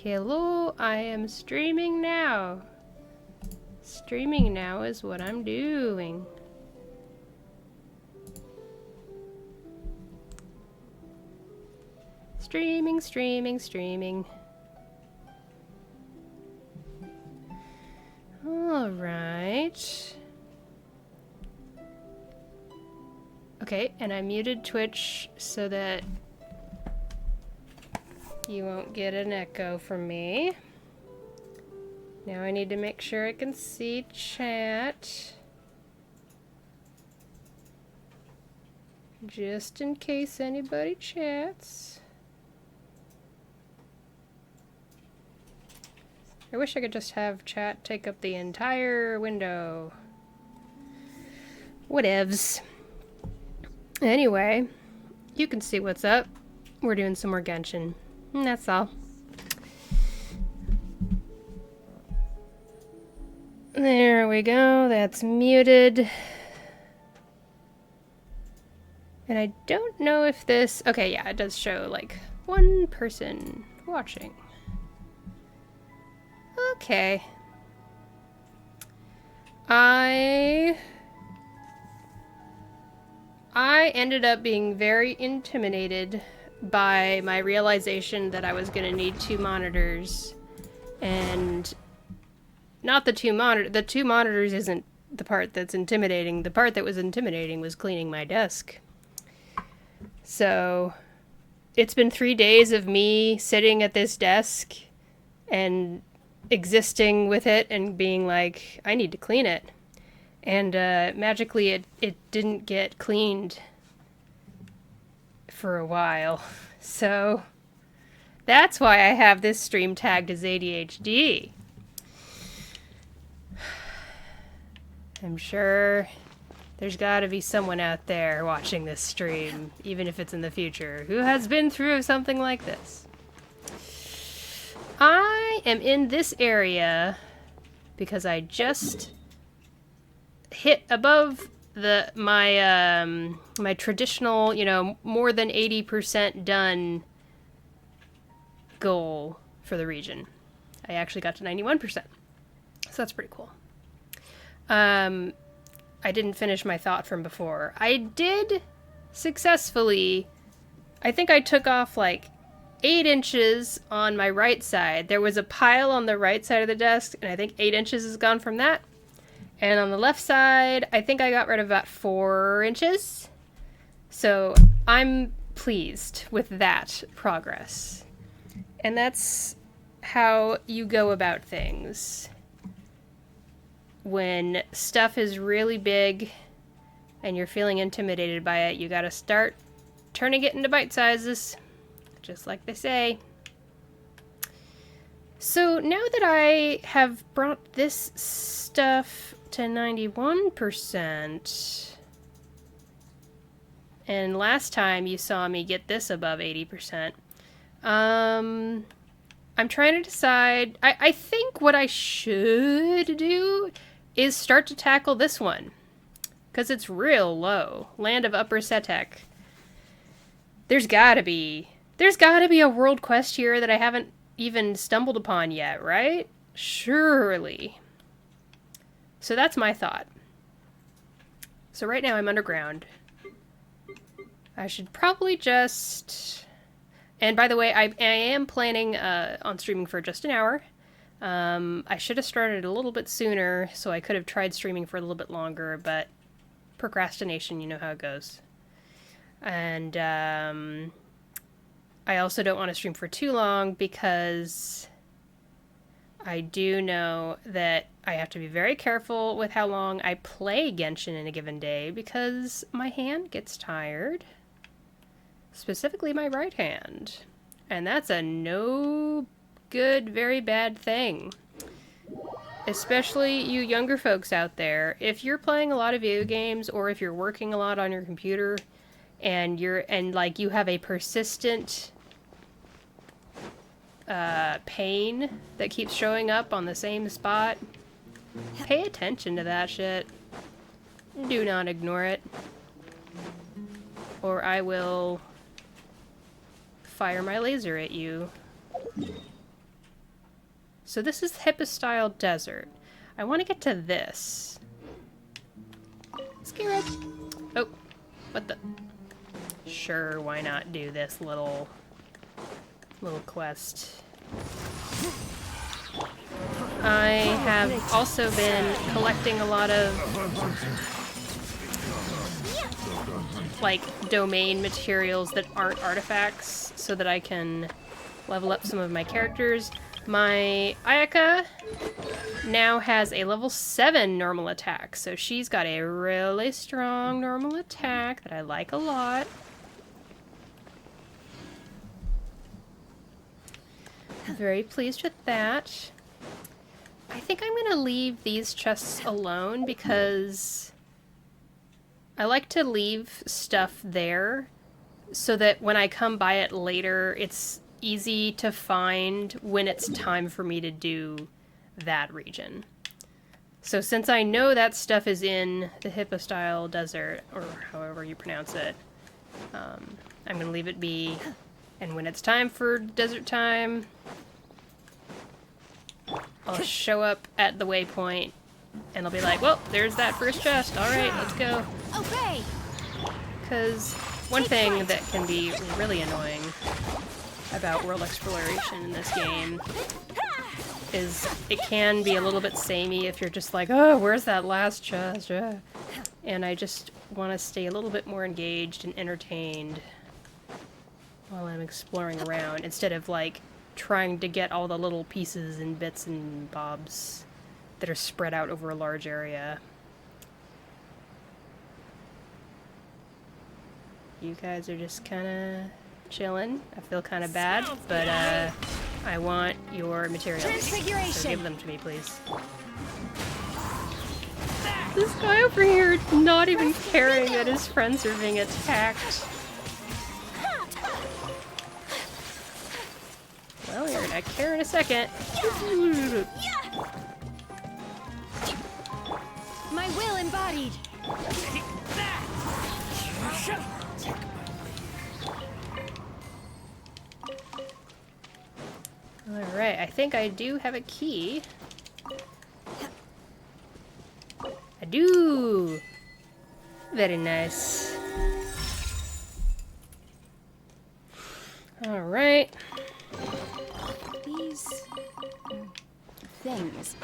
Hello, I am streaming now. Streaming now is what I'm doing. Streaming, streaming, streaming. Alright. Okay, and I muted Twitch so that you won't get an echo from me. Now I need to make sure I can see chat. Just in case anybody chats. I wish I could just have chat take up the entire window. Whatevs. Anyway, you can see what's up. We're doing some more Genshin. And that's all. There we go. That's muted. And I don't know if this... Okay, yeah, it does show, like, one person watching. Okay. I ended up being very intimidated by my realization that I was going to need 2 monitors. And not the 2 monitors. The 2 monitors isn't the part that's intimidating. The part that was intimidating was cleaning my desk. So it's been 3 days of me sitting at this desk and existing with it and being like, I need to clean it. And magically it didn't get cleaned for a while. So that's why I have this stream tagged as ADHD. I'm sure there's gotta be someone out there watching this stream, even if it's in the future, who has been through something like this. I am in this area because I just hit above my traditional, you know, more than 80% done goal for the region. I actually got to 91%. So that's pretty cool. I didn't finish my thought from before. I did successfully, I think I took off like 8 inches on my right side. There was a pile on the right side of the desk, and I think 8 inches is gone from that. And on the left side, I think I got rid of about 4 inches. So I'm pleased with that progress. And that's how you go about things. When stuff is really big and you're feeling intimidated by it, you gotta start turning it into bite sizes, just like they say. So now that I have brought this stuff to 91%, and last time you saw me get this above 80%, I'm trying to decide. I think what I should do is start to tackle this one, because it's real low. Land of Upper Setek. There's gotta be a world quest here that I haven't even stumbled upon yet, right? Surely. So that's my thought. So right now I'm underground. I should probably just... And by the way, I am planning on streaming for just an hour. I should have started a little bit sooner, so I could have tried streaming for a little bit longer, but procrastination, you know how it goes. And I also don't want to stream for too long because I do know that I have to be very careful with how long I play Genshin in a given day because my hand gets tired. Specifically my right hand. And that's a no good, very bad thing. Especially you younger folks out there. If you're playing a lot of video games or if you're working a lot on your computer and you have a persistent pain that keeps showing up on the same spot, pay attention to that shit. Do not ignore it. Or I will fire my laser at you. So this is Hippostyle Desert. I want to get to this. Scared. Oh, what the? Sure, why not do this little quest? I have also been collecting a lot of like domain materials that aren't artifacts so that I can level up some of my characters. My Ayaka now has a level 7 normal attack, so she's got a really strong normal attack that I like a lot. I'm very pleased with that. I think I'm gonna leave these chests alone because I like to leave stuff there so that when I come by it later, it's easy to find when it's time for me to do that region. So since I know that stuff is in the Hippostyle Desert, or however you pronounce it, I'm gonna leave it be, and when it's time for desert time, I'll show up at the waypoint, and I'll be like, well, there's that first chest, alright, let's go. Obey! Because one thing that can be really annoying about world exploration in this game is it can be a little bit samey if you're just like, oh, where's that last chest? And I just want to stay a little bit more engaged and entertained while I'm exploring around, instead of like trying to get all the little pieces and bits and bobs that are spread out over a large area. You guys are just kind of chilling. I feel kind of bad, but I want your materials. Transfiguration. So give them to me, please. This guy over here not even caring that his friends are being attacked. Well, you're gonna care in a second. My will embodied. Alright, I think I do have a key. I do! Very nice. Alright. These things.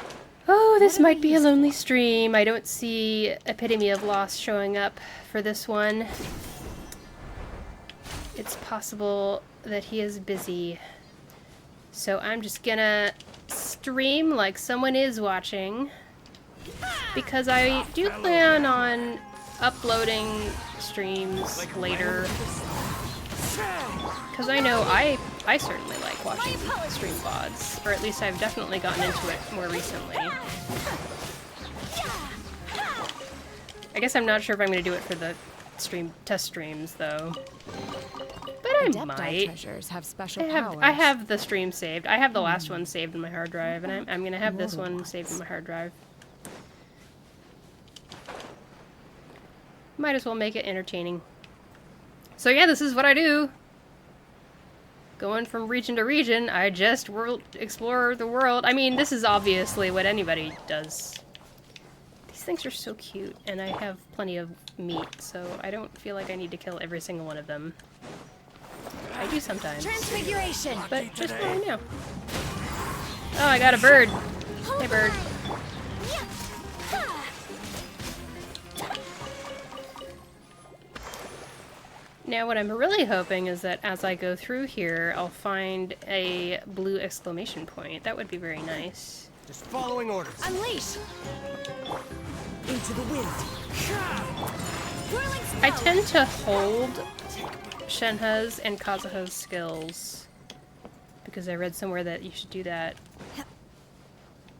Oh, this might be a lonely stream. I don't see Epitome of Loss showing up for this one. It's possible that he is busy. So I'm just gonna stream like someone is watching, because I do plan on uploading streams later, because I know I certainly like watching stream VODs, or at least I've definitely gotten into it more recently. I guess I'm not sure if I'm going to do it for the test streams though. But I might. Treasures have special I have the stream saved. I have the last one saved in my hard drive, and I'm gonna have this one saved in my hard drive. Might as well make it entertaining. So yeah, this is what I do. Going from region to region, I just explore the world. I mean, this is obviously what anybody does. These things are so cute, and I have plenty of meat, so I don't feel like I need to kill every single one of them. I do sometimes. Transfiguration. But just right now. Oh, I got a bird. Hey, bird. Now, what I'm really hoping is that as I go through here, I'll find a blue exclamation point. That would be very nice. Just following orders. Unleash. Into the wind. I tend to hold Shenhe's and Kazuha's skills, because I read somewhere that you should do that.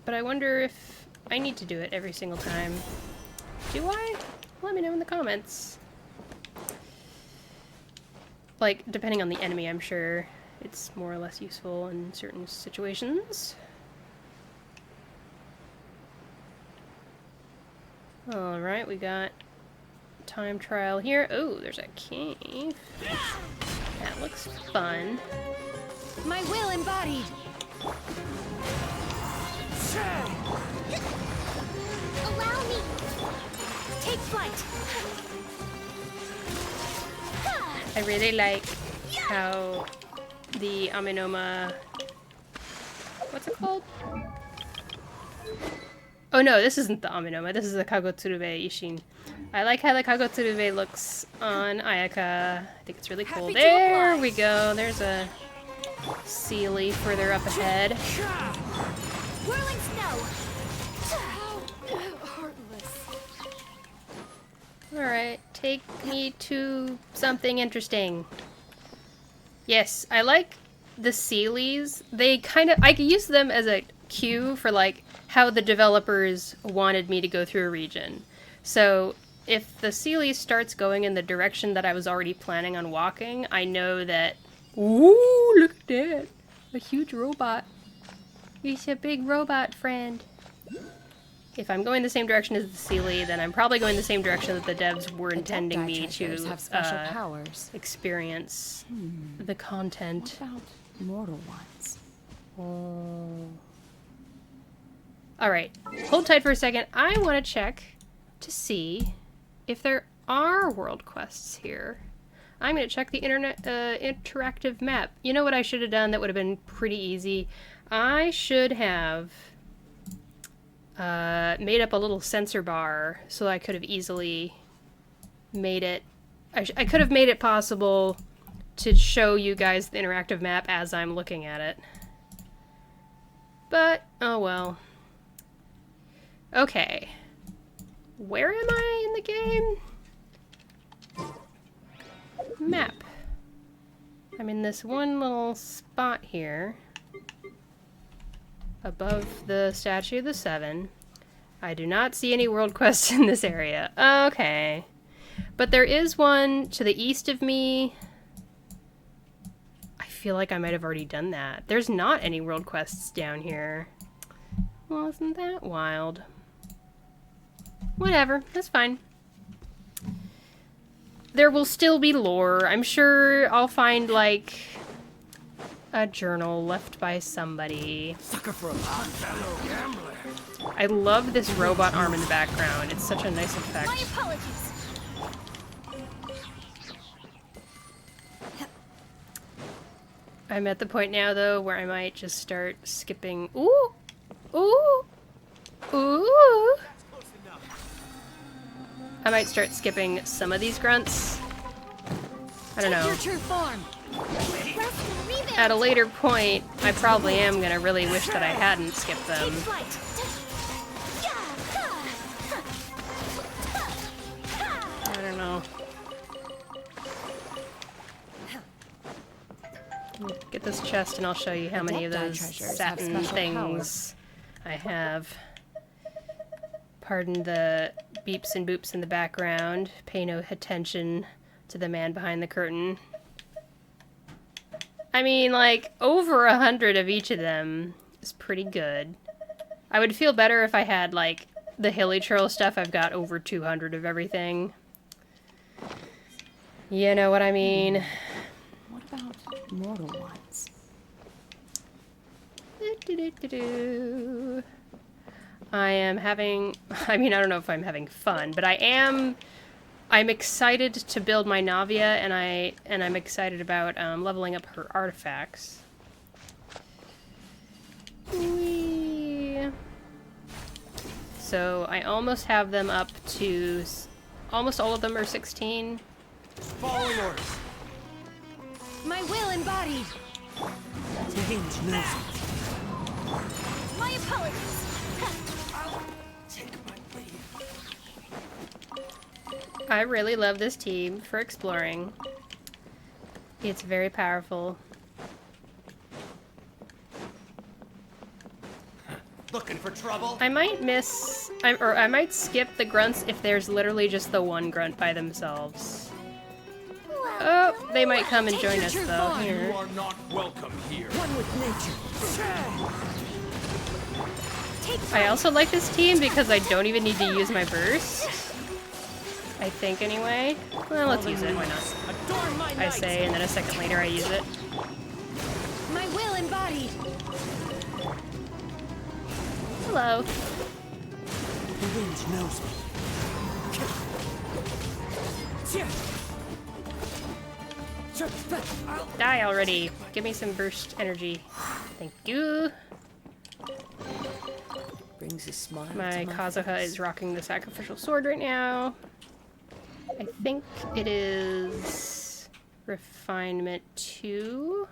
But I wonder if I need to do it every single time. Do I? Let me know in the comments. Like, depending on the enemy, I'm sure it's more or less useful in certain situations. Alright, we got time trial here. Oh, there's a cave. That looks fun. My will embodied. Allow me. Take flight. I really like how the Aminoma... What's it called? Oh no, this isn't the Aminoma. This is the Kagotsurube Ishin. I like how the Kagotsurube looks on Ayaka. I think it's really cool. There we go. There's a Sealy further up ahead. Whirling snow. Heartless. Alright, take me to something interesting. Yes, I like the Sealies. They kind of... I could use them as a cue for, like, how the developers wanted me to go through a region. So, if the Sealy starts going in the direction that I was already planning on walking, I know that... Ooh, look at that! A huge robot. He's a big robot friend. If I'm going the same direction as the Sealy, then I'm probably going the same direction that the devs were intending me to have special powers. experience the content. What about mortal ones? Oh. Alright, hold tight for a second. I want to check to see if there are world quests here. I'm going to check the interactive map. You know what I should have done that would have been pretty easy? I should have made up a little sensor bar so I could have easily made it... I could have made it possible to show you guys the interactive map as I'm looking at it. But, oh well. Okay. Where am I in the game? Map. I'm in this one little spot here. Above the Statue of the Seven. I do not see any world quests in this area. Okay. But there is one to the east of me. I feel like I might have already done that. There's not any world quests down here. Well, isn't that wild? Whatever, that's fine. There will still be lore. I'm sure I'll find, like, a journal left by somebody. Sucker for a fellow gambler. I love this robot arm in the background. It's such a nice effect. My apologies. I'm at the point now, though, where I might just start skipping. Ooh! Ooh! Ooh! I might start skipping some of these grunts. I don't know. Your true form. At a later point, I probably am gonna really wish that I hadn't skipped them. Take flight. I don't know. Get this chest and I'll show you how many of those satin things I have. Pardon the beeps and boops in the background. Pay no attention to the man behind the curtain. I mean, like, over 100 of each of them is pretty good. I would feel better if I had, like, the Hilly Trail stuff. I've got over 200 of everything. You know what I mean? What about mortal ones? I am having... I mean, I don't know if I'm having fun, but I'm excited to build my Navia, and I'm excited about leveling up her artifacts. Whee. So I almost have them up to... Almost all of them are 16. Following orders. My will embodied. My apologies. Take my leave. I really love this team for exploring. It's very powerful. Looking for trouble? I might miss... or I might skip the grunts if there's literally just the one grunt by themselves. Oh, they might come and join us, though. You Here. are not welcome here. One with nature. I also like this team because I don't even need to use my burst. I think, anyway. Well, let's use it. Why not? Adorn my I knight. say, and then a second later I use it. My will embodied. Hello. The wind knows me. Die already. Give me some burst energy. Thank you. Brings a smile to My my Kazuha face. is rocking the sacrificial sword right now. I think it is refinement 2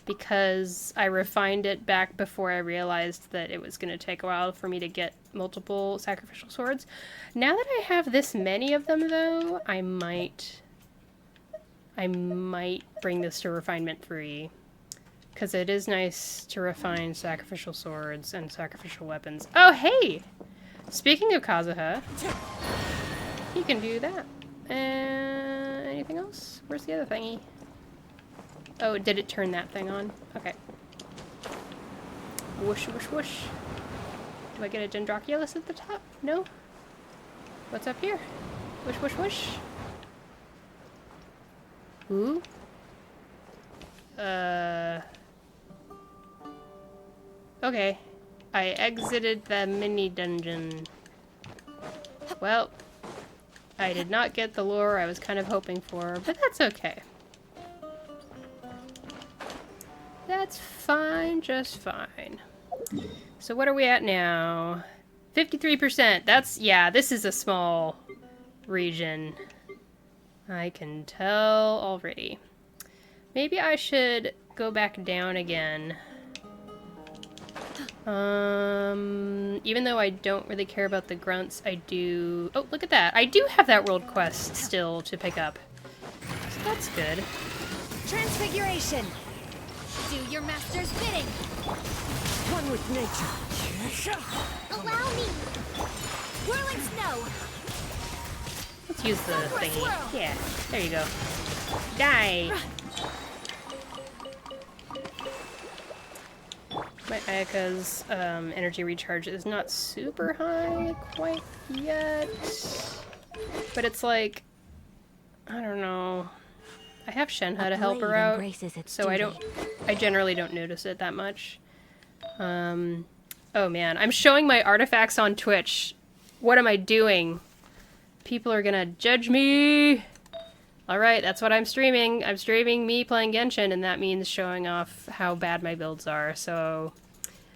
because I refined it back before I realized that it was going to take a while for me to get multiple sacrificial swords. Now that I have this many of them though, I might bring this to refinement 3. Because it is nice to refine sacrificial swords and sacrificial weapons. Oh, hey! Speaking of Kazuha, he can do that. Anything else? Where's the other thingy? Oh, did it turn that thing on? Okay. Whoosh, whoosh, whoosh. Do I get a Dendroculus at the top? No? What's up here? Whoosh, whoosh, whoosh. Ooh. Okay. I exited the mini dungeon. Well, I did not get the lure I was kind of hoping for, but that's okay. That's fine, just fine. So what are we at now? 53%. That's, yeah, this is a small region. I can tell already. Maybe I should go back down again. Even though I don't really care about the grunts, I do... Oh, look at that. I do have that world quest still to pick up. So that's good. Transfiguration. Do your master's bidding. One with nature. Allow me. Whirling snow. Let's use the Sunburst thingy. swirl. Yeah, there you go. Die! My Ayaka's energy recharge is not super high quite yet. But it's like, I don't know. I have Shenhe to help her out, so I generally don't notice it that much. Oh man, I'm showing my artifacts on Twitch. What am I doing? People are gonna judge me! Alright, that's what I'm streaming. I'm streaming me playing Genshin, and that means showing off how bad my builds are, so...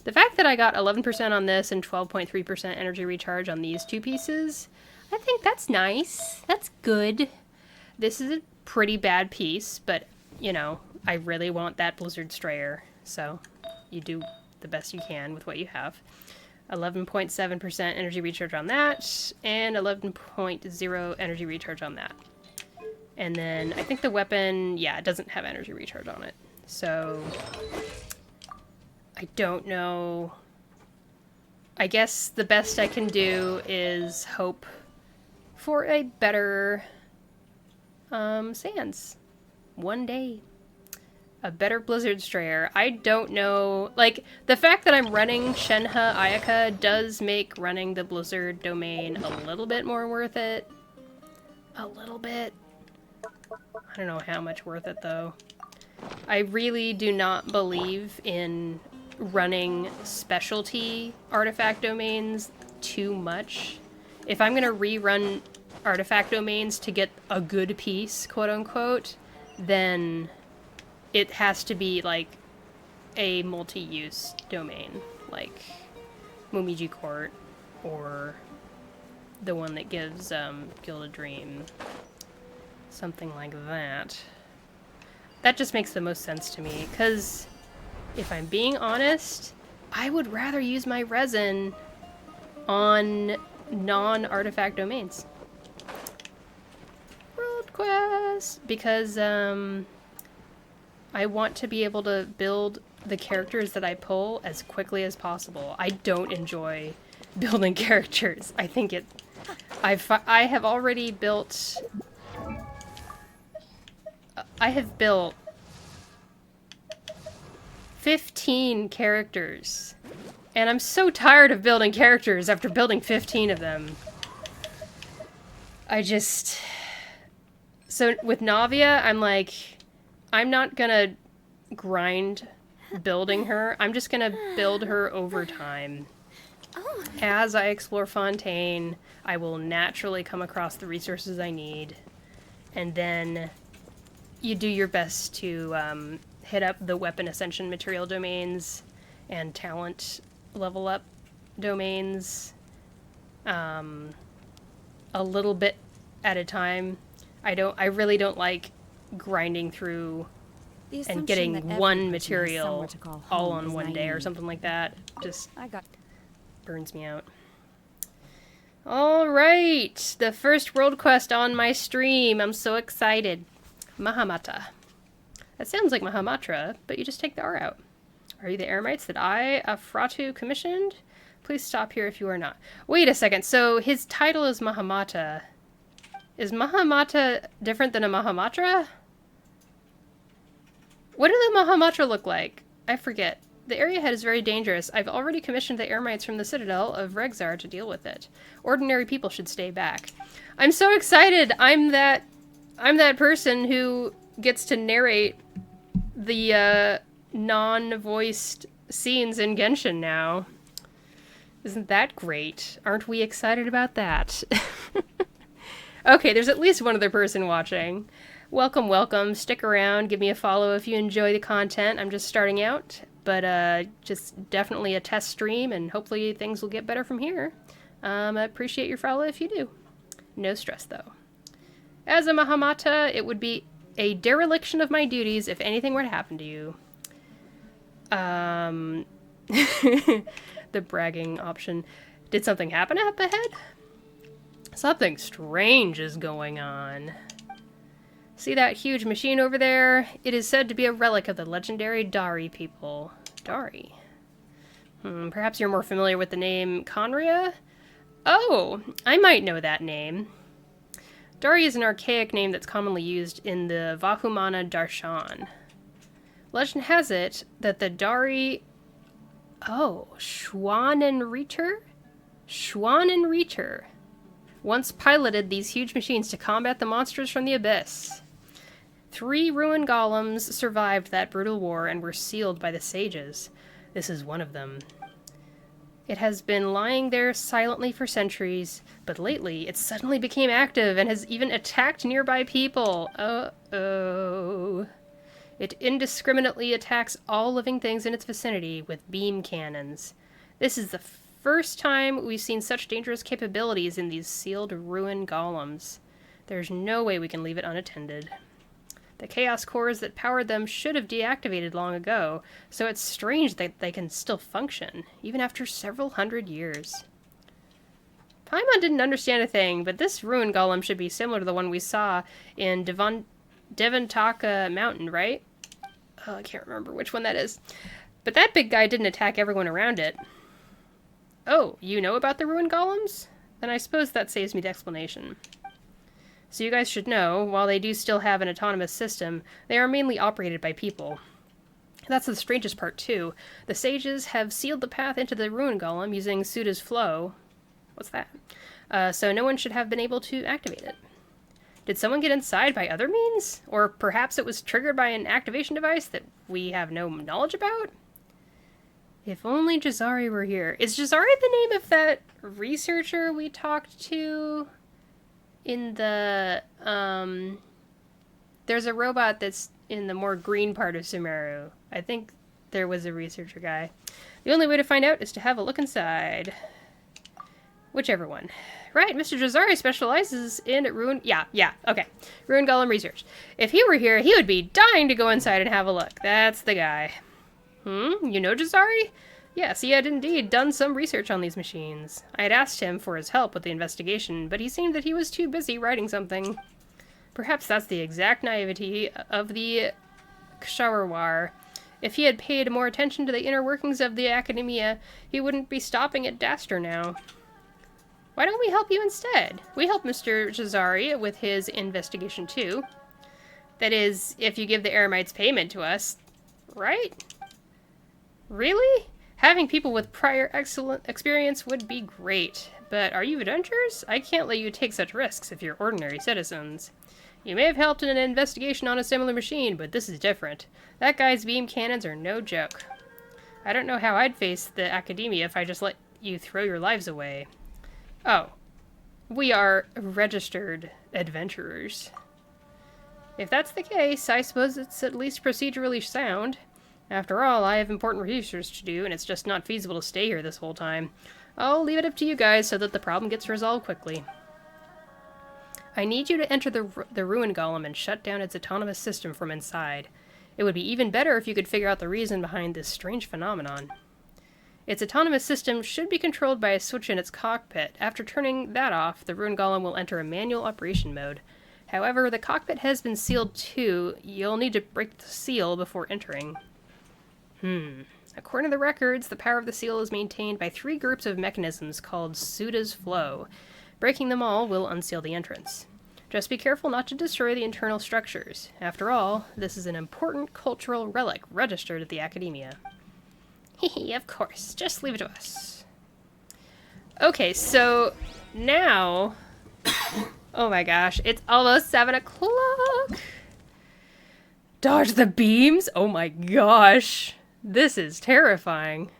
The fact that I got 11% on this and 12.3% energy recharge on these two pieces, I think that's nice. That's good. This is a pretty bad piece, but, you know, I really want that Blizzard Strayer, so you do the best you can with what you have. 11.7% energy recharge on that, and 11.0 energy recharge on that. And then I think the weapon, yeah, it doesn't have energy recharge on it. So I don't know. I guess the best I can do is hope for a better Sans. One day. A better Blizzard Strayer. I don't know. Like, the fact that I'm running Shenhe Ayaka does make running the Blizzard domain a little bit more worth it. A little bit. I don't know how much worth it, though. I really do not believe in running specialty artifact domains too much. If I'm gonna rerun artifact domains to get a good piece, quote-unquote, then it has to be, like, a multi-use domain, like Mumiji Court, or the one that gives Gilded Dream. Something like that. That just makes the most sense to me, because if I'm being honest, I would rather use my resin on non-artifact domains. World quest! Because, I want to be able to build the characters that I pull as quickly as possible. I don't enjoy building characters. I think it... I have already built... I have built 15 characters. And I'm so tired of building characters after building 15 of them. I just... So with Navia, I'm like... I'm not gonna grind building her. I'm just gonna build her over time. Oh, As I explore Fontaine, I will naturally come across the resources I need. And then you do your best to hit up the weapon ascension material domains and talent level up domains a little bit at a time. I really don't like grinding through the and assumption getting that every one person has material somewhere to call all home on is one day or naive. something like that. Just I got. burns me out. Alright, the first world quest on my stream. I'm so excited. Mahamata. That sounds like Mahamatra, but you just take the R out. Are you the Eremites that I, Afratu, commissioned? Please stop here if you are not. Wait a second, so his title is Mahamata. Is Mahamata different than a Mahamatra? What do the Mahamatra look like? I forget. The area head is very dangerous. I've already commissioned the Eremites from the Citadel of Regzar to deal with it. Ordinary people should stay back. I'm so excited! I'm that person who gets to narrate the non-voiced scenes in Genshin now. Isn't that great? Aren't we excited about that? Okay, there's at least one other person watching. Welcome, welcome. Stick around. Give me a follow if you enjoy the content. I'm just starting out, but just definitely a test stream, and hopefully things will get better from here. I appreciate your follow if you do. No stress, though. As a Mahamata, it would be a dereliction of my duties if anything were to happen to you. The bragging option. Did something happen up ahead? Something strange is going on. See that huge machine over there? It is said to be a relic of the legendary Dahri people. Dahri? Perhaps you're more familiar with the name Conria? Oh, I might know that name. Dahri is an archaic name that's commonly used in the Vahumana Darshan. Legend has it that the Dahri... Oh, Schwanenreiter? Schwanenreiter once piloted these huge machines to combat the monsters from the abyss. 3 ruined golems survived that brutal war and were sealed by the sages. This is one of them. It has been lying there silently for centuries, but lately it suddenly became active and has even attacked nearby people. Uh-oh. It indiscriminately attacks all living things in its vicinity with beam cannons. This is the first time we've seen such dangerous capabilities in these sealed ruin golems. There's no way we can leave it unattended. The chaos cores that powered them should have deactivated long ago, so it's strange that they can still function, even after several hundred years. Paimon didn't understand a thing, but this ruin golem should be similar to the one we saw in Devantaka Mountain, right? Oh, I can't remember which one that is. But that big guy didn't attack everyone around it. Oh, you know about the ruin golems? Then I suppose that saves me the explanation. So you guys should know, while they do still have an autonomous system, they are mainly operated by people. That's the strangest part, too. The sages have sealed the path into the ruin golem using Suda's flow. What's that? So no one should have been able to activate it. Did someone get inside by other means? Or perhaps it was triggered by an activation device that we have no knowledge about? If only Jazari were here. Is Jazari the name of that researcher we talked to in the, there's a robot that's in the more green part of Sumeru. I think there was a researcher guy. The only way to find out is to have a look inside. Whichever one. Right, Mr. Jazari specializes in ruin... Yeah, okay. Ruin Golem research. If he were here, he would be dying to go inside and have a look. That's the guy. You know Jazari? Yes, he had indeed done some research on these machines. I had asked him for his help with the investigation, but he seemed that he was too busy writing something. Perhaps that's the exact naivety of the Kshawarwar. If he had paid more attention to the inner workings of the Academia, he wouldn't be stopping at Daster now. Why don't we help you instead? We help Mr. Jazari with his investigation too. That is, if you give the Eremites payment to us. Right? Really? Having people with prior excellent experience would be great. But are you adventurers? I can't let you take such risks if you're ordinary citizens. You may have helped in an investigation on a similar machine, but this is different. That guy's beam cannons are no joke. I don't know how I'd face the Academia if I just let you throw your lives away. Oh. We are registered adventurers. If that's the case, I suppose it's at least procedurally sound. After all, I have important research to do, and it's just not feasible to stay here this whole time. I'll leave it up to you guys so that the problem gets resolved quickly. I need you to enter the ruin golem and shut down its autonomous system from inside. It would be even better if you could figure out the reason behind this strange phenomenon. Its autonomous system should be controlled by a switch in its cockpit. After turning that off, the ruin golem will enter a manual operation mode. However, the cockpit has been sealed too. You'll need to break the seal before entering. According to the records, the power of the seal is maintained by 3 groups of mechanisms called Suda's Flow. Breaking them all will unseal the entrance. Just be careful not to destroy the internal structures. After all, this is an important cultural relic registered at the Academia. Hehe, of course. Just leave it to us. Okay, so now... oh my gosh, it's almost 7 o'clock! Dodge the beams? Oh my gosh. This is terrifying.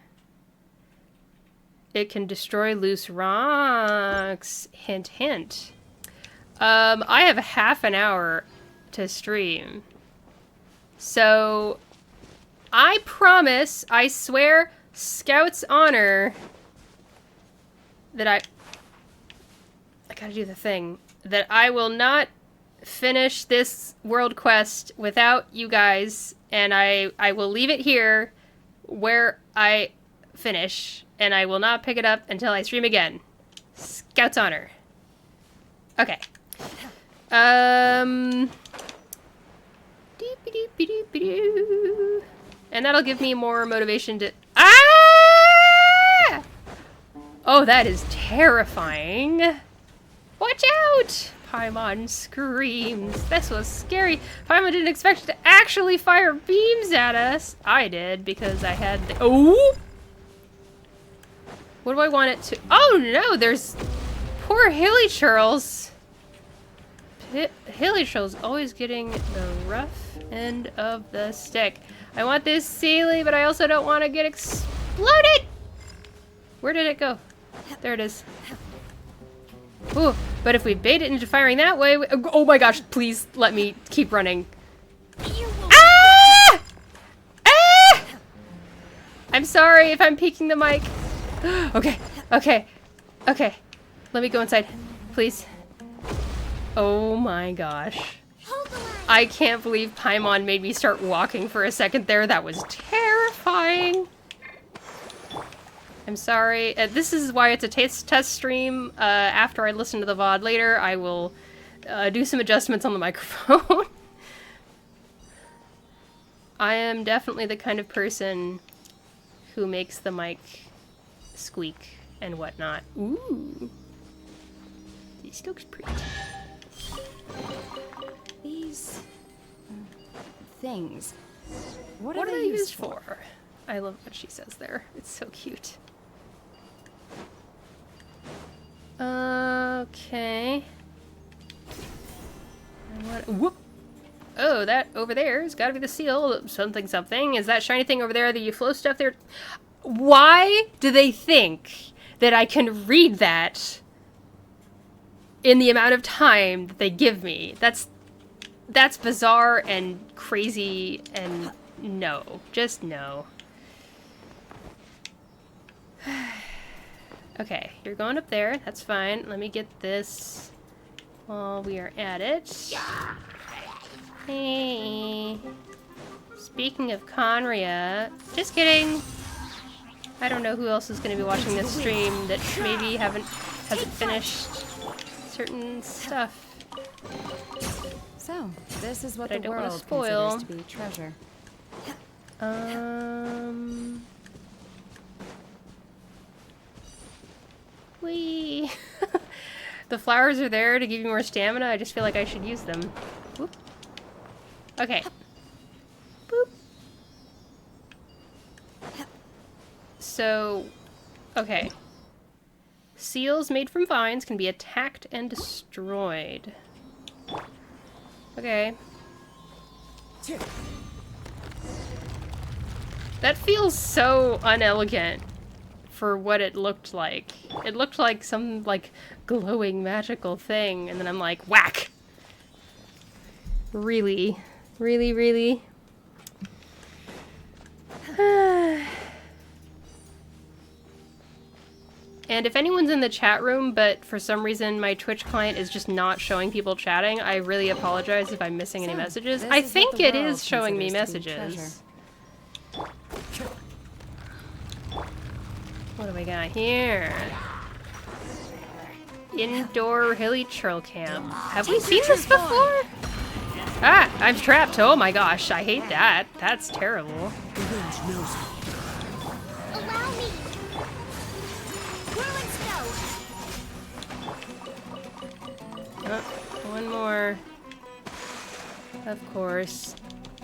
It can destroy loose rocks. Hint, hint. I have half an hour to stream. So... I promise, I swear, Scout's honor, that I gotta do the thing, that I will not finish this world quest without you guys, and I will leave it here where I finish, and I will not pick it up until I stream again. Scout's honor. Okay. Doop-a-doop-a-doop-a-doo. And that'll give me more motivation to... Ah! Oh, that is terrifying. Watch out! Paimon screams. This was scary. Paimon didn't expect to actually fire beams at us. I did, because I had the... Oh! What do I want it to... Oh, no! There's... Poor Hilly Churls. Hilly Churls always getting the rough end of the stick. I want this Sealy, but I also don't want to get exploded! Where did it go? There it is. Ooh, but if we bait it into firing that way... Oh my gosh, please let me keep running. Ah! Ah! I'm sorry if I'm peeking the mic. Okay, okay, okay. Let me go inside, please. Oh my gosh. I can't believe Paimon made me start walking for a second there. That was terrifying. I'm sorry. This is why it's a test stream. After I listen to the VOD later, I will do some adjustments on the microphone. I am definitely the kind of person who makes the mic squeak and whatnot. Ooh. This looks pretty. These... things. What are they used for? I love what she says there. It's so cute. Okay. Whoop! Oh, that over there has got to be the seal. Something, something. Is that shiny thing over there, the flow stuff there? Why do they think that I can read that in the amount of time that they give me? That's bizarre and crazy and no. Just no. Okay, you're going up there. That's fine. Let me get this while we are at it. Hey. Speaking of Conria, just kidding. I don't know who else is going to be watching this stream that maybe hasn't finished certain stuff. So, this is what But I the don't wanna world spoil. considers to be treasure. Whee! The flowers are there to give you more stamina. I just feel like I should use them. Whoop. Okay. Boop. So, okay. Seals made from vines can be attacked and destroyed. Okay. That feels so unelegant for what it looked like. It looked like some, like, glowing magical thing, and then I'm like, whack! Really? Really, really? And if anyone's in the chat room, but for some reason my Twitch client is just not showing people chatting, I really apologize if I'm missing any messages. I think it is showing me messages. What do we got here? Indoor hilly trail camp. Have we seen this before? Ah, I'm trapped. Oh my gosh, I hate that. That's terrible. The wind knows me. Allow me. Whirling snow. Oh, one more. Of course.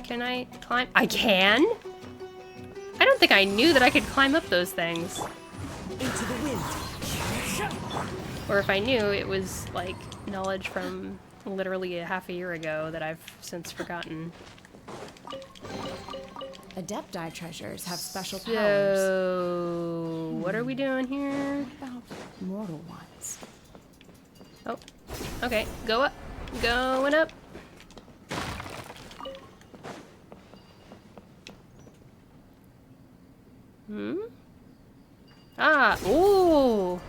Can I climb? I can? I don't think I knew that I could climb up those things. Into the wind. Or if I knew, it was like knowledge from literally a half a year ago that I've since forgotten. Adepti treasures have special powers. So, what are we doing here? What about mortal ones? Oh, okay. Go up. Going up. Hmm? Ah, ooh.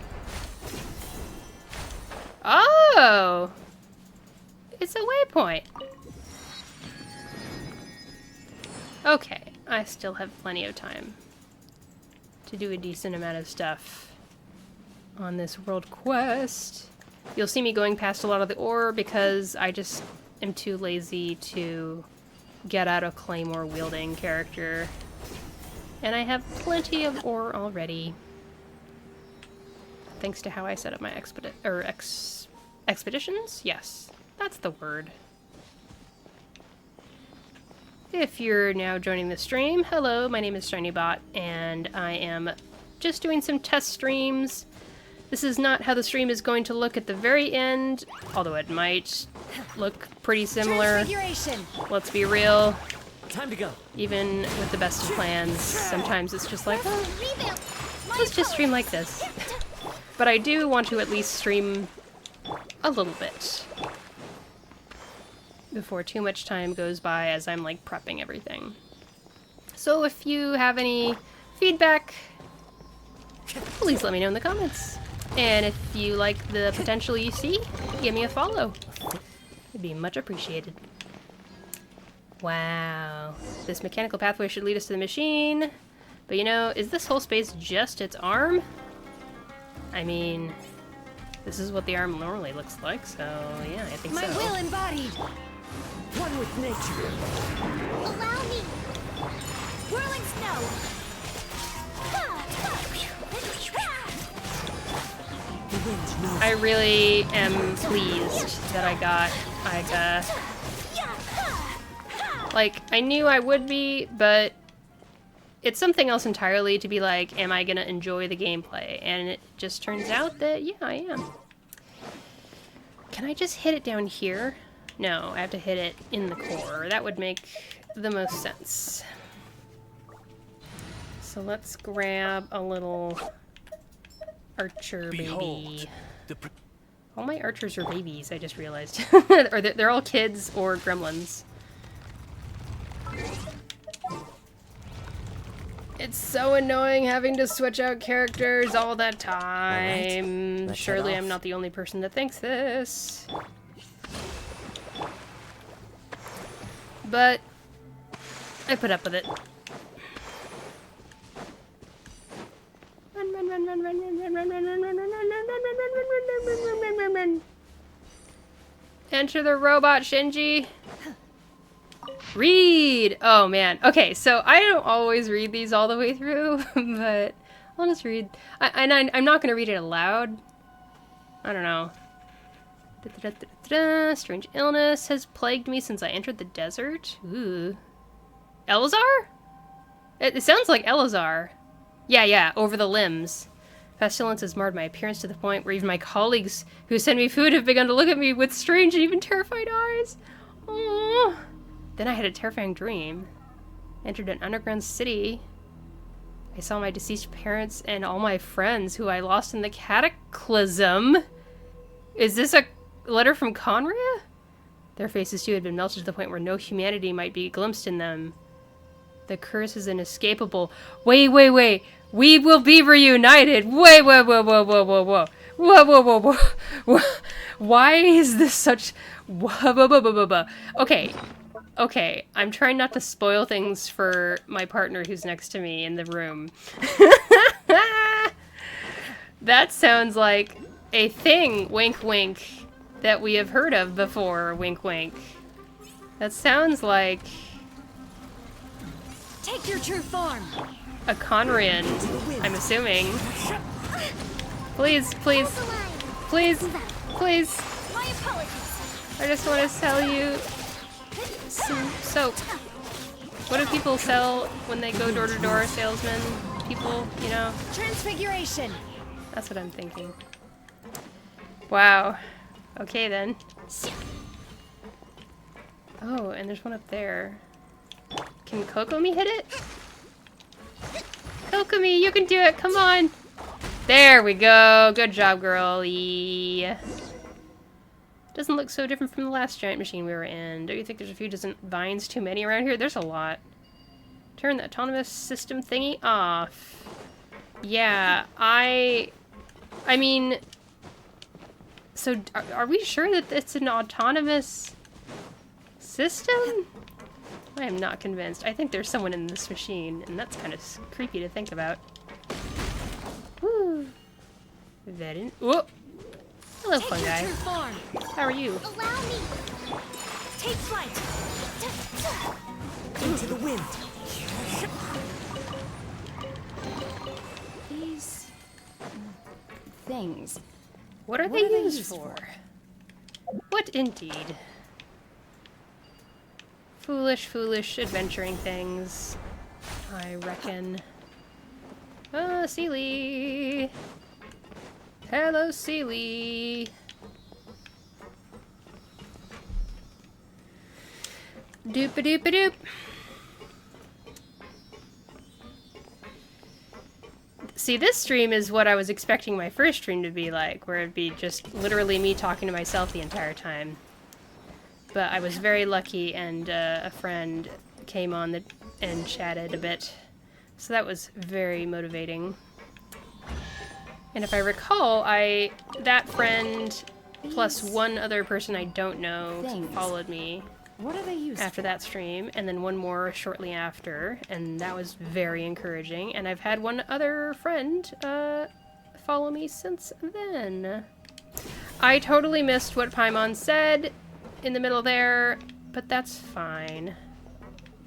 Oh! It's a waypoint. Okay, I still have plenty of time to do a decent amount of stuff on this world quest. You'll see me going past a lot of the ore because I just am too lazy to get out a claymore wielding character. And I have plenty of ore already. Thanks to how I set up my expeditions? Yes, that's the word. If you're now joining the stream, hello, my name is ShinyBot, and I am just doing some test streams. This is not how the stream is going to look at the very end, although it might look pretty similar. Let's be real. Time to go. Even with the best of plans, sometimes it's just like, oh, let's just stream like this. But I do want to at least stream a little bit before too much time goes by as I'm like prepping everything. So if you have any feedback, please let me know in the comments. And if you like the potential you see, give me a follow. It'd be much appreciated. Wow. This mechanical pathway should lead us to the machine. But you know, is this whole space just its arm? I mean, this is what the arm normally looks like, so yeah, I think so. My will embodied. One with nature. Allow me. Whirling snow. The wind knows I really am pleased that I got Iga. Like, I knew I would be, but it's something else entirely to be like, am I gonna enjoy the gameplay? And it just turns out that, yeah, I am. Can I just hit it down here? No, I have to hit it in the core. That would make the most sense. So let's grab a little archer baby. All my archers are babies, I just realized. Or they're all kids or gremlins. It's so annoying having to switch out characters all the time. Let's Surely head I'm off. not the only person that thinks this. But I put up with it. Run, run, run, run, run, run, run, run, run, run, run, run, run, run, run, run, run, run. Enter the robot, Shinji. Read! Oh man. Okay, so I don't always read these all the way through, but I'll just read. I'm not going to read it aloud. I don't know. Strange illness has plagued me since I entered the desert. Ooh. Elazar? It sounds like Elazar. Yeah, over the limbs. Pestilence has marred my appearance to the point where even my colleagues who send me food have begun to look at me with strange and even terrified eyes. Aww. Then I had a terrifying dream. Entered an underground city. I saw my deceased parents and all my friends who I lost in the cataclysm. Is this a letter from Conria? Their faces too had been melted to the point where no humanity might be glimpsed in them. The curse is inescapable. Wait. We will be reunited. Wait, whoa. Whoa. Why is this such... Okay. I'm trying not to spoil things for my partner who's next to me in the room. That sounds like a thing, wink wink, that we have heard of before, wink wink. That sounds like... Take your true form. a Conrian, I'm assuming. Please. My apologies. I just want to sell you some soap. What do people sell when they go door to door? Salesmen? People, you know? Transfiguration. That's what I'm thinking. Wow. Okay then. Oh, and there's one up there. Can Kokomi hit it? Kokomi, you can do it! Come on! There we go! Good job, girlie. Doesn't look so different from the last giant machine we were in. Don't you think there's a few dozen vines too many around here? There's a lot. Turn the autonomous system thingy off. Yeah, I mean... So, are we sure that it's an autonomous system? I am not convinced. I think there's someone in this machine, and that's kind of creepy to think about. Woo! Whoa! Hello, fun guy. How are you? Allow me. Take flight. Into the wind. These things. What are they used for? What indeed? Foolish adventuring things, I reckon. Sealy! Hello, Sealy! Doop-a-doop-a-doop! See, this stream is what I was expecting my first stream to be like, where it'd be just literally me talking to myself the entire time. But I was very lucky, and a friend came on and chatted a bit. So that was very motivating. And if I recall, that friend plus one other person I don't know followed me What are they used after that stream, and then one more shortly after, and that was very encouraging. And I've had one other friend follow me since then. I totally missed what Paimon said in the middle there, but that's fine.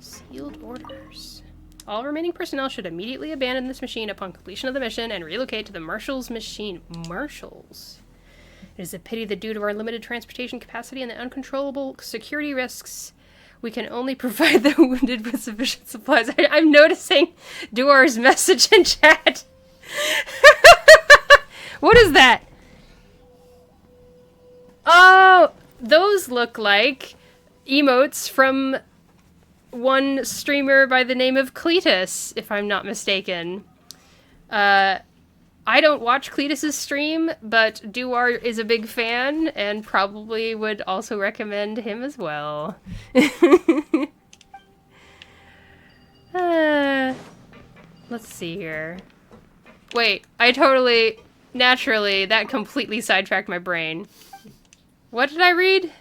Sealed orders. All remaining personnel should immediately abandon this machine upon completion of the mission and relocate to the Marshal's machine. Marshal's? It is a pity that due to our limited transportation capacity and the uncontrollable security risks, we can only provide the wounded with sufficient supplies. I'm noticing Duar's message in chat. What is that? Oh, those look like emotes from one streamer by the name of Cletus, if I'm not mistaken. I don't watch Cletus's stream, but Duar is a big fan and probably would also recommend him as well. Let's see here. Wait, naturally, that completely sidetracked my brain. What did I read?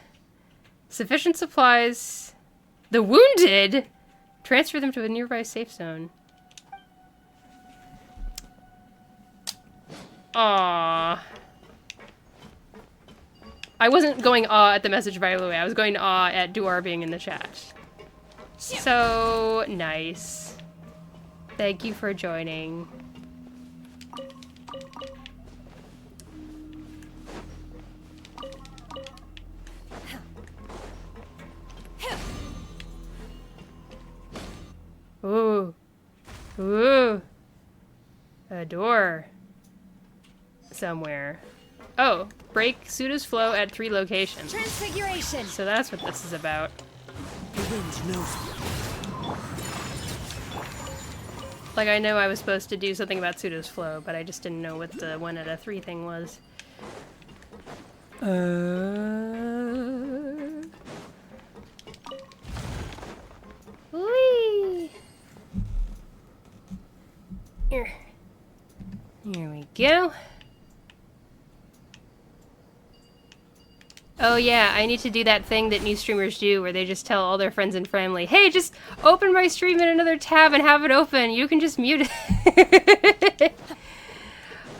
Sufficient supplies. The wounded? Transfer them to a nearby safe zone. Aww. I wasn't going aw at the message, by the way. I was going aw at Duar being in the chat. So nice. Thank you for joining. Ooh. A door. Somewhere. Oh, break Suda's flow at 3 locations. Transfiguration. So that's what this is about. The wind knows me. Like, I know I was supposed to do something about Pseudo's flow, but I just didn't know what the 1 out of 3 thing was. Whee! Here. Here we go. Oh yeah, I need to do that thing that new streamers do where they just tell all their friends and family, hey, just open my stream in another tab and have it open. You can just mute it.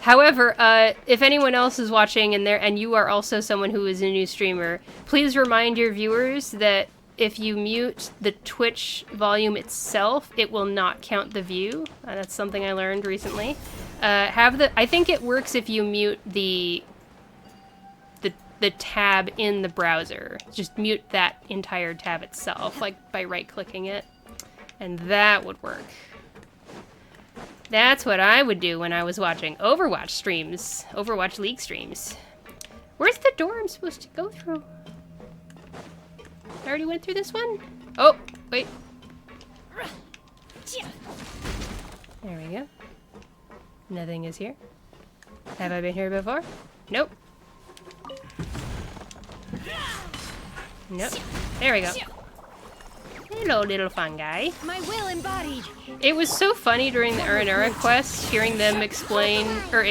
However, if anyone else is watching and you are also someone who is a new streamer, please remind your viewers that if you mute the Twitch volume itself, it will not count the view. That's something I learned recently. I think it works if you mute the tab in the browser. Just mute that entire tab itself, like by right-clicking it. And that would work. That's what I would do when I was watching Overwatch streams. Overwatch League streams. Where's the door I'm supposed to go through? I already went through this one? Oh, wait. There we go. Nothing is here. Have I been here before? Nope. Nope. There we go. Hello, little fungi. My will embodied. It was so funny during the Aranura quest, hearing them explain, or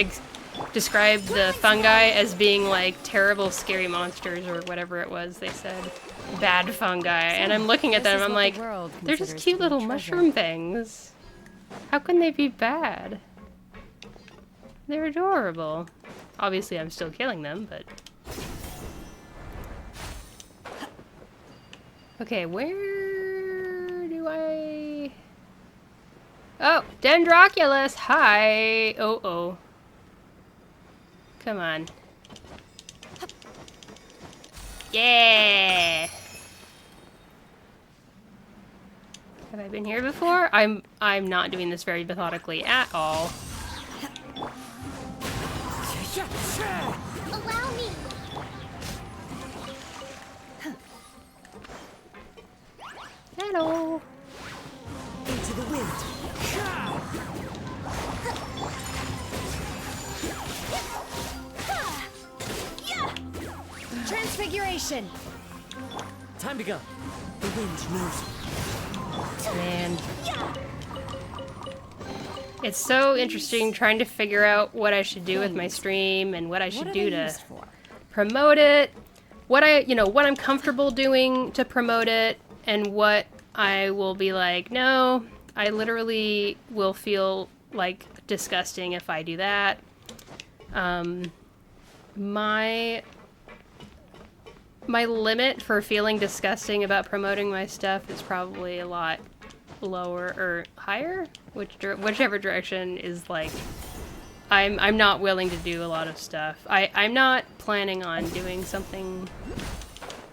describe the fungi as being like terrible, scary monsters, or whatever it was they said. Bad fungi. And I'm looking at them and I'm like, they're just cute little mushroom things. How can they be bad? They're adorable. Obviously, I'm still killing them, but... Okay, where do I... Oh, Dendroculus! Hi! Oh. Come on. Yeah! Have I been here before? I'm not doing this very methodically at all. Allow me. Hello! Into the wind. Transfiguration. Time to go. The wind knows. Man. It's so interesting trying to figure out what I should do with my stream and what I should do to promote it. What I'm comfortable doing to promote it and what I will be like, no, I literally will feel like disgusting if I do that. My limit for feeling disgusting about promoting my stuff is probably a lot lower or higher, whichever direction is like I'm not willing to do a lot of stuff. I'm not planning on doing something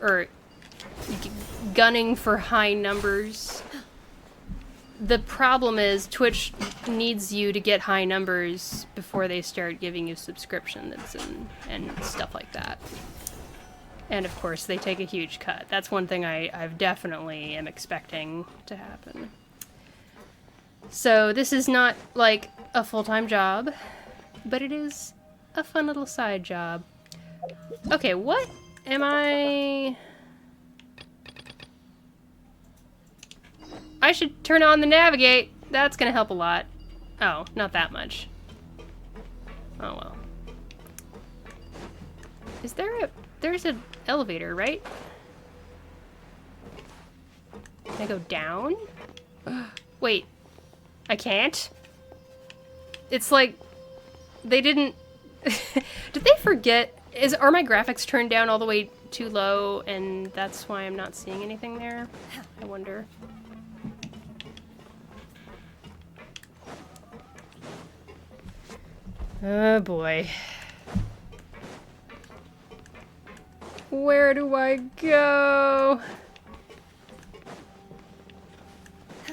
or gunning for high numbers. The problem is Twitch needs you to get high numbers before they start giving you subscriptions and stuff like that. And of course, they take a huge cut. That's one thing I've definitely am expecting to happen. So this is not like a full-time job, but it is a fun little side job. Okay, what am I... I should turn on the navigate. That's gonna help a lot. Oh, not that much. Oh well. Is there a... There's an elevator, right? Can I go down? Wait. I can't? It's like... They didn't... Did they forget? Are my graphics turned down all the way too low and that's why I'm not seeing anything there? I wonder. Oh boy. Where do I go?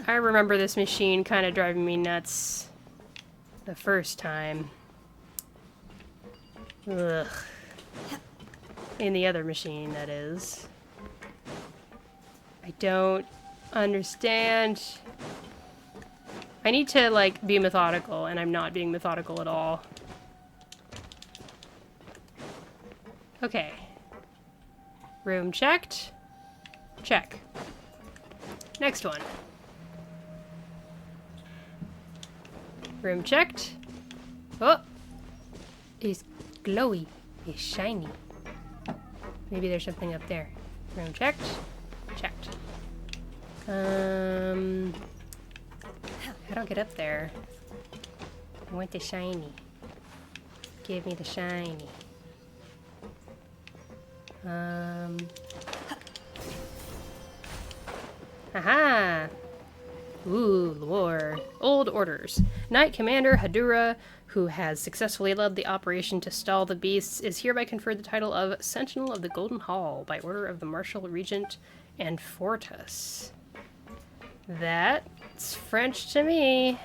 I remember this machine kind of driving me nuts the first time. Ugh. In the other machine, that is. I don't understand I need to, like, be methodical, and I'm not being methodical at all. Okay. Room checked. Check. Next one. Room checked. Oh! It's glowy. It's shiny. Maybe there's something up there. Room checked. Checked. How do I get up there? I want the shiny. Give me the shiny. Aha! Ooh, lore. Old orders. Knight Commander Hadura, who has successfully led the operation to stall the beasts, is hereby conferred the title of Sentinel of the Golden Hall by order of the Marshal Regent and Fortus. That's French to me.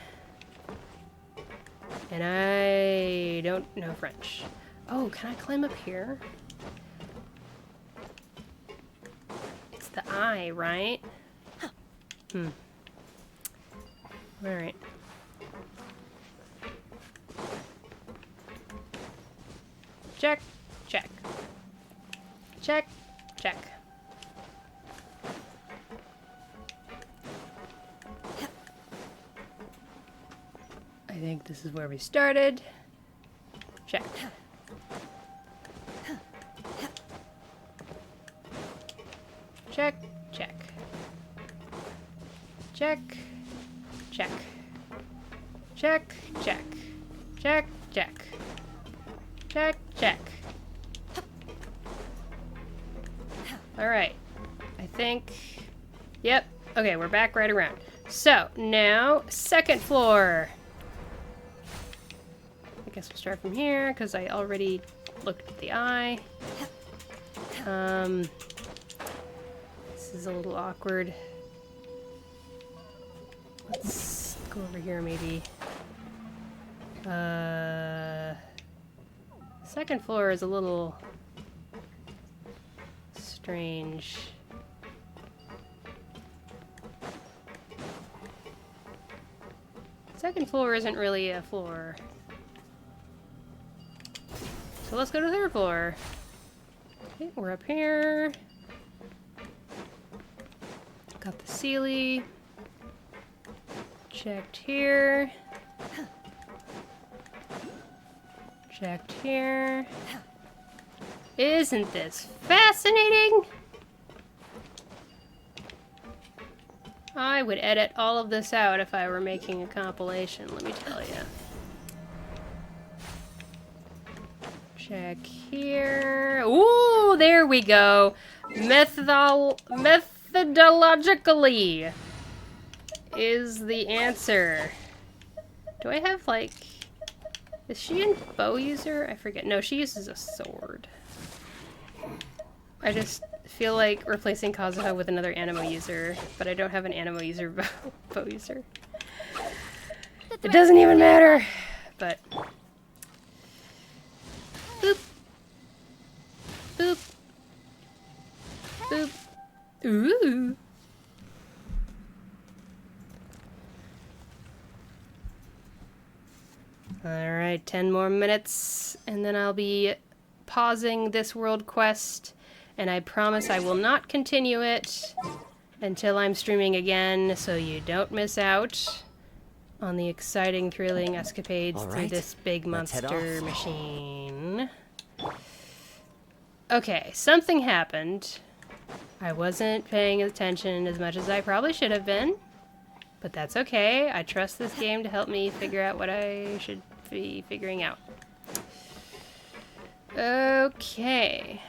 And I don't know French. Oh, can I climb up here? It's the eye, right? Alright. Check, check. Check, check. I think this is where we started. Check. Check, check. Check, check. Check, check. Check, check. Check, check. Alright. I think... Yep. Okay, we're back right around. So, now, second floor. I guess we'll start from here, because I already looked at the eye. This is a little awkward. Let's go over here, maybe. Second floor is a little strange. Second floor isn't really a floor. So let's go to the third floor. Okay, we're up here. Got the Sealy. Checked here. Checked here. Isn't this fascinating? I would edit all of this out if I were making a compilation, let me tell you. Check here. Ooh, there we go. Methodologically is the answer. Do I have, like... Is she a bow user? I forget. No, she uses a sword. I just feel like replacing Kazuha with another animo user, but I don't have an animo user bow user. It doesn't even matter, but... Boop. Boop. Boop. Ooh. Alright, 10 more minutes, and then I'll be pausing this world quest, and I promise I will not continue it until I'm streaming again, so you don't miss out on the exciting, thrilling escapades through this big monster machine. Okay, something happened. I wasn't paying attention as much as I probably should have been, but that's okay. I trust this game to help me figure out what I should be figuring out. Okay.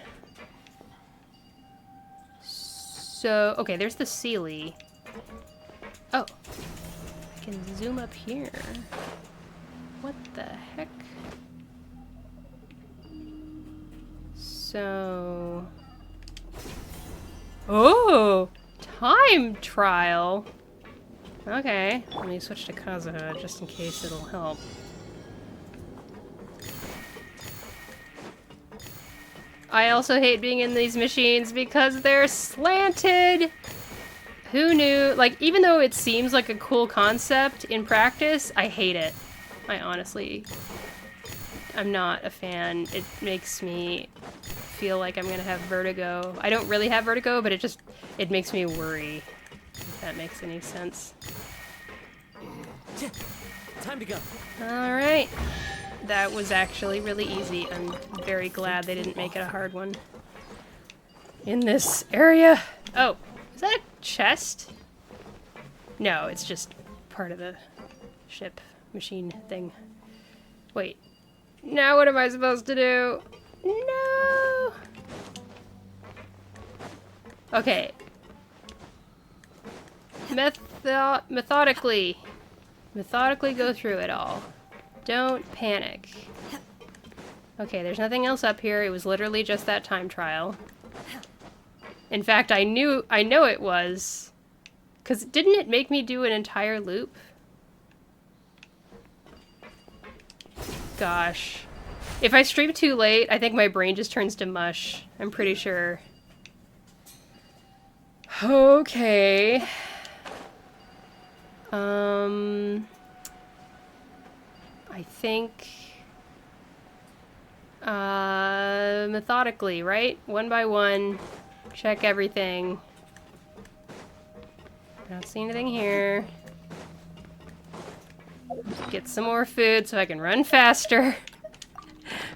So, okay, there's the Sealy. Oh. I can zoom up here. What the heck? So... Oh! Time trial! Okay, let me switch to Kazuha just in case it'll help. I also hate being in these machines because they're slanted! Who knew? Like, even though it seems like a cool concept in practice, I hate it. I honestly... I'm not a fan. It makes me feel like I'm gonna have vertigo. I don't really have vertigo, but it makes me worry. If that makes any sense. Time to go. Alright. That was actually really easy. I'm very glad they didn't make it a hard one. In this area. Oh, is that a chest? No, it's just part of the ship machine thing. Wait. Now what am I supposed to do? No! Okay. Methodically go through it all. Don't panic. Okay, there's nothing else up here. It was literally just that time trial. In fact, I know it was. 'Cause didn't it make me do an entire loop? Gosh. If I stream too late, I think my brain just turns to mush. I'm pretty sure. Okay. I think... methodically, right? One by one. Check everything. I don't see anything here. Get some more food so I can run faster.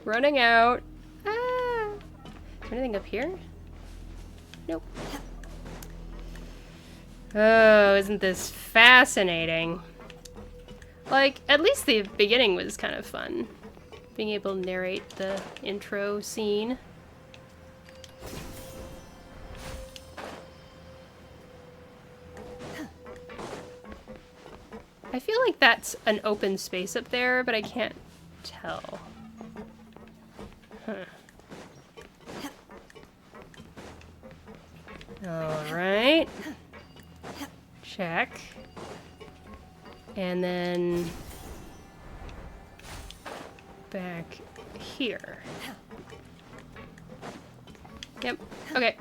Running out. Ah. Is there anything up here? Nope. Oh, isn't this fascinating? Like, at least the beginning was kind of fun. Being able to narrate the intro scene. I feel like that's an open space up there, but I can't tell. Huh. Alright. Check. And then... back here. Yep. Okay.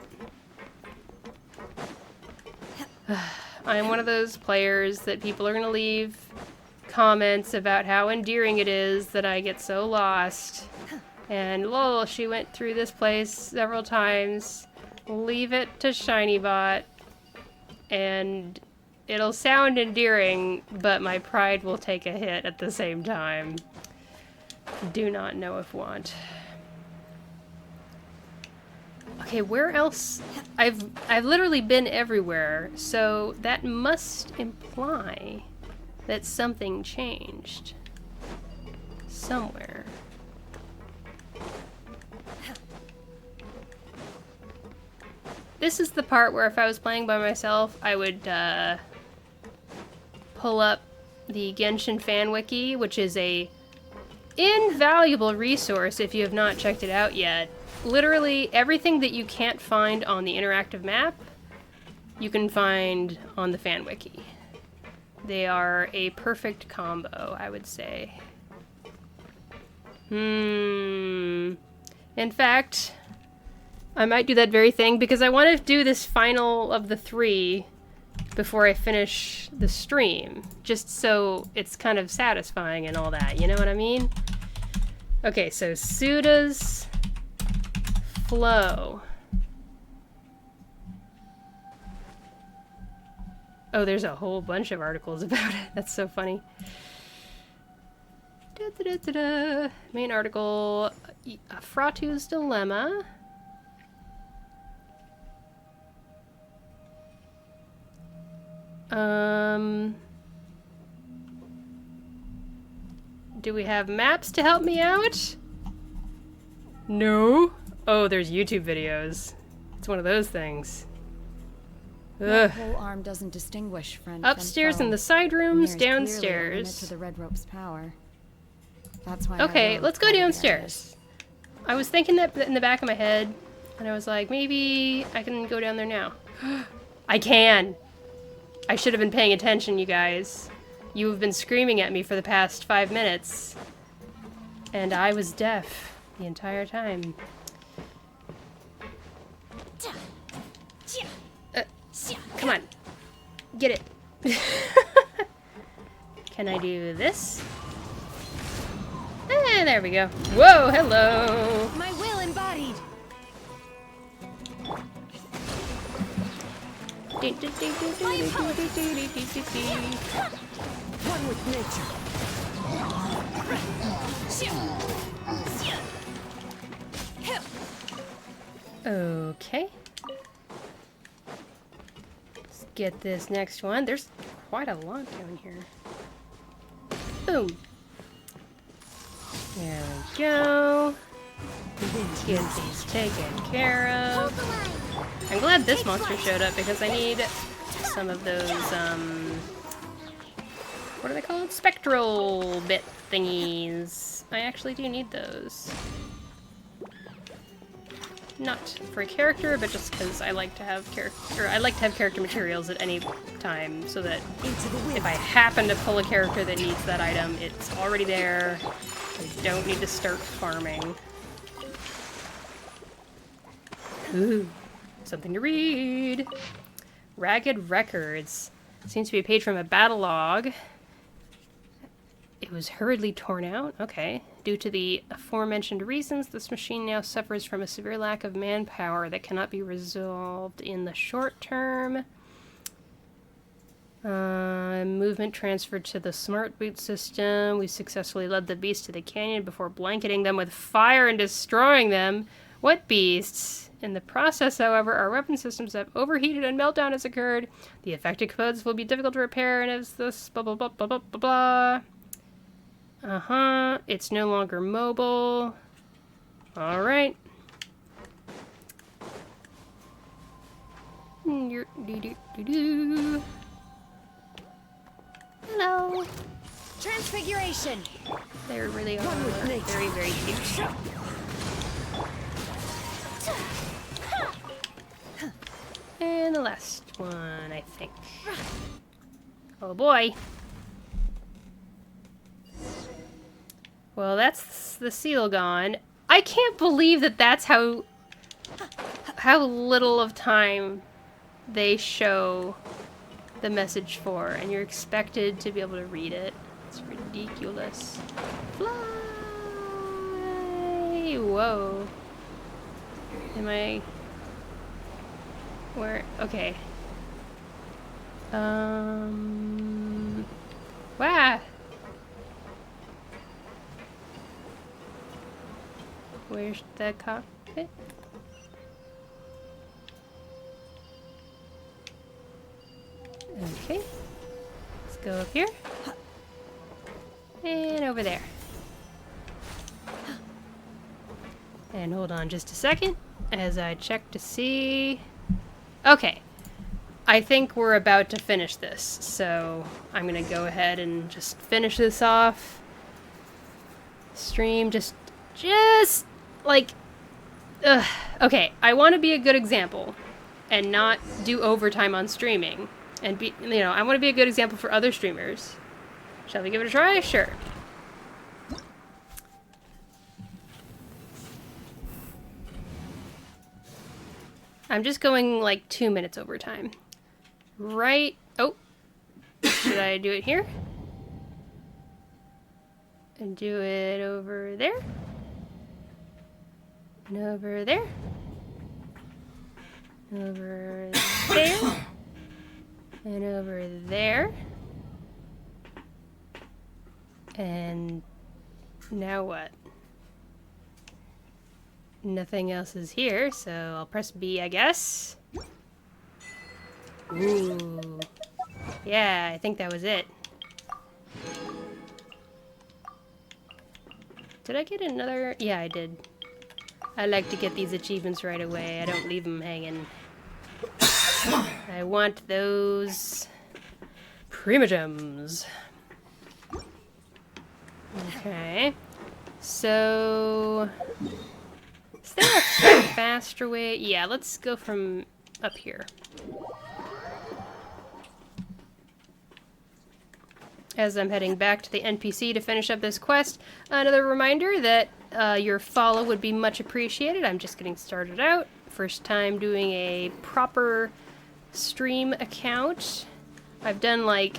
I'm one of those players that people are going to leave comments about how endearing it is that I get so lost. And lol, she went through this place several times. Leave it to ShinyBot. And it'll sound endearing, but my pride will take a hit at the same time. Do not know if want. Okay, where else? I've literally been everywhere, so that must imply that something changed somewhere. This is the part where if I was playing by myself, I would pull up the Genshin fan wiki, which is a invaluable resource if you have not checked it out yet. Literally everything that you can't find on the interactive map, you can find on the fan wiki. They are a perfect combo, I would say. In fact, I might do that very thing because I want to do this final of the 3 before I finish the stream, just so it's kind of satisfying and all that, you know what I mean? Okay, so Suda's flow. Oh, there's a whole bunch of articles about it. That's so funny. Main article, Fratu's Dilemma. Do we have maps to help me out? No. Oh, there's YouTube videos. It's one of those things. That whole arm doesn't distinguish friend Upstairs from in foe. the side rooms, There's clearly a limit downstairs. to the red rope's power. That's why Okay, let's go downstairs. downstairs. I was thinking that in the back of my head, and I was like, maybe I can go down there now. I can! I should have been paying attention, you guys. You have been screaming at me for the past 5 minutes. And I was deaf the entire time. Come on. Get it. Can I do this? There we go. Whoa, hello. My will embodied. One with nature. Okay. Let's get this next one. There's quite a lot down here. Boom. There we go. Get these taken care of. I'm glad this monster showed up because I need some of those, what are they called? Spectral bit thingies. I actually do need those. Not for a character, but just because I like to have character materials at any time, so that if I happen to pull a character that needs that item, it's already there. I don't need to start farming. Ooh, something to read. Ragged Records. Seems to be a page from a battle log. It was hurriedly torn out. Okay. Due to the aforementioned reasons, this machine now suffers from a severe lack of manpower that cannot be resolved in the short term. Movement transferred to the smart boot system. We successfully led the beasts to the canyon before blanketing them with fire and destroying them. What beasts? In the process, however, our weapon systems have overheated and meltdown has occurred. The affected components will be difficult to repair, and as this blah blah blah blah blah blah blah. It's no longer mobile. Alright. Hello. Transfiguration. They really are very, very cute. And the last one, I think. Oh boy. Well, that's the seal gone. I can't believe that that's how little of time they show the message for, and you're expected to be able to read it. It's ridiculous. Fly! Whoa. Am I... Where? Okay. Wow. Where's the cockpit? Okay. Let's go up here. And over there. And hold on just a second as I check to see... Okay. I think we're about to finish this, so I'm gonna go ahead and just finish this off. Stream, just like... Ugh. Okay, I want to be a good example and not do overtime on streaming. And be, you know, I want to be a good example for other streamers. Shall we give it a try? Sure. I'm just going like 2 minutes overtime. Right. Oh. Should I do it here? And do it over there? And over there? Over there? And over there. And now what? Nothing else is here, so I'll press B, I guess. Ooh. Yeah, I think that was it. Did I get another? Yeah, I did. I like to get these achievements right away. I don't leave them hanging. I want those Primogems. Okay. So... Is there a faster way? Yeah, let's go from up here. As I'm heading back to the NPC to finish up this quest, another reminder that your follow would be much appreciated. I'm just getting started out. First time doing a proper stream account. I've done, like,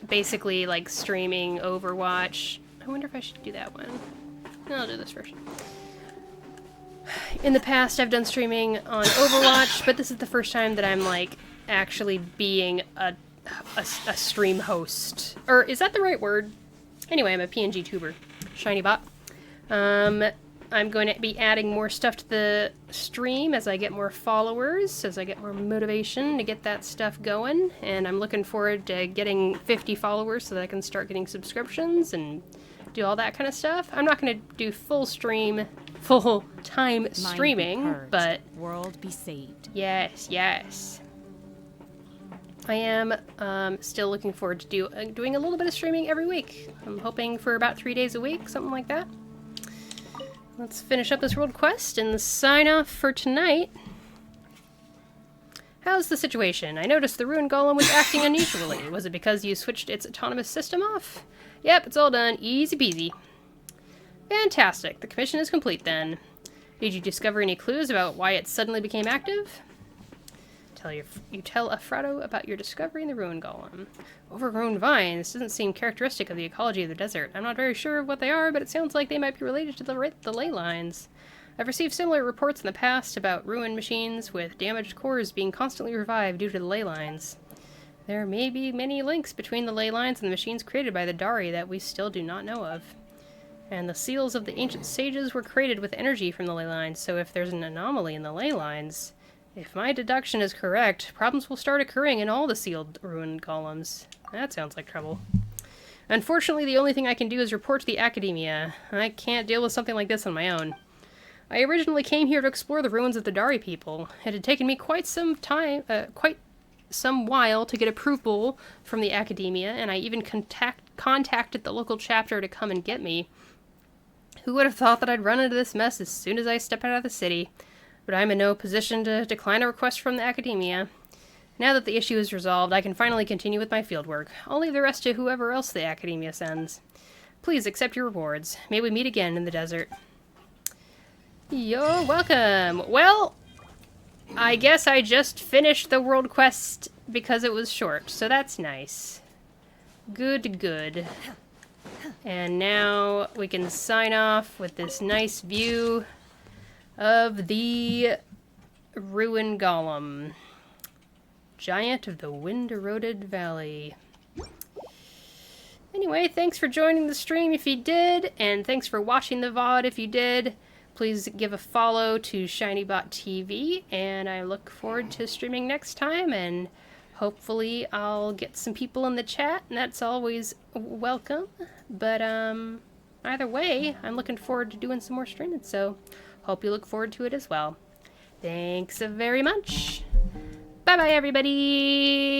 basically, like, streaming Overwatch. I wonder if I should do that one. No, I'll do this first. In the past, I've done streaming on Overwatch, but this is the first time that I'm, like, actually being a stream host. Or, is that the right word? Anyway, I'm a PNG tuber. Shiny bot. I'm going to be adding more stuff to the stream as I get more followers, as I get more motivation to get that stuff going, and I'm looking forward to getting 50 followers so that I can start getting subscriptions and do all that kind of stuff. I'm not going to do full-time streaming, but... World be saved. Yes, yes. I am still looking forward to doing a little bit of streaming every week. I'm hoping for about 3 days a week, something like that. Let's finish up this world quest and sign off for tonight. How's the situation? I noticed the ruined golem was acting unusually. Was it because you switched its autonomous system off? Yep, it's all done. Easy peasy. Fantastic. The commission is complete then. Did you discover any clues about why it suddenly became active? You tell Afrado about your discovery in the ruined golem. Overgrown vines doesn't seem characteristic of the ecology of the desert. I'm not very sure of what they are, but it sounds like they might be related to the ley lines. I've received similar reports in the past about ruined machines with damaged cores being constantly revived due to the ley lines. There may be many links between the ley lines and the machines created by the Dahri that we still do not know of. And the seals of the ancient sages were created with energy from the ley lines, so if there's an anomaly in the ley lines... If my deduction is correct, problems will start occurring in all the sealed ruined golems. That sounds like trouble. Unfortunately, the only thing I can do is report to the academia. I can't deal with something like this on my own. I originally came here to explore the ruins of the Dahri people. It had taken me quite some while to get approval from the academia, and I even contacted the local chapter to come and get me. Who would have thought that I'd run into this mess as soon as I step out of the city? But I'm in no position to decline a request from the academia. Now that the issue is resolved, I can finally continue with my fieldwork. I'll leave the rest to whoever else the academia sends. Please accept your rewards. May we meet again in the desert. You're welcome. Well, I guess I just finished the world quest because it was short, so that's nice. Good, good. And now we can sign off with this nice view of the ruined golem. Giant of the wind-eroded valley. Anyway, thanks for joining the stream if you did, and thanks for watching the VOD if you did. Please give a follow to ShinyBot TV, and I look forward to streaming next time, and hopefully I'll get some people in the chat, and that's always welcome. But either way, I'm looking forward to doing some more streaming, so hope you look forward to it as well. Thanks very much. Bye-bye, everybody!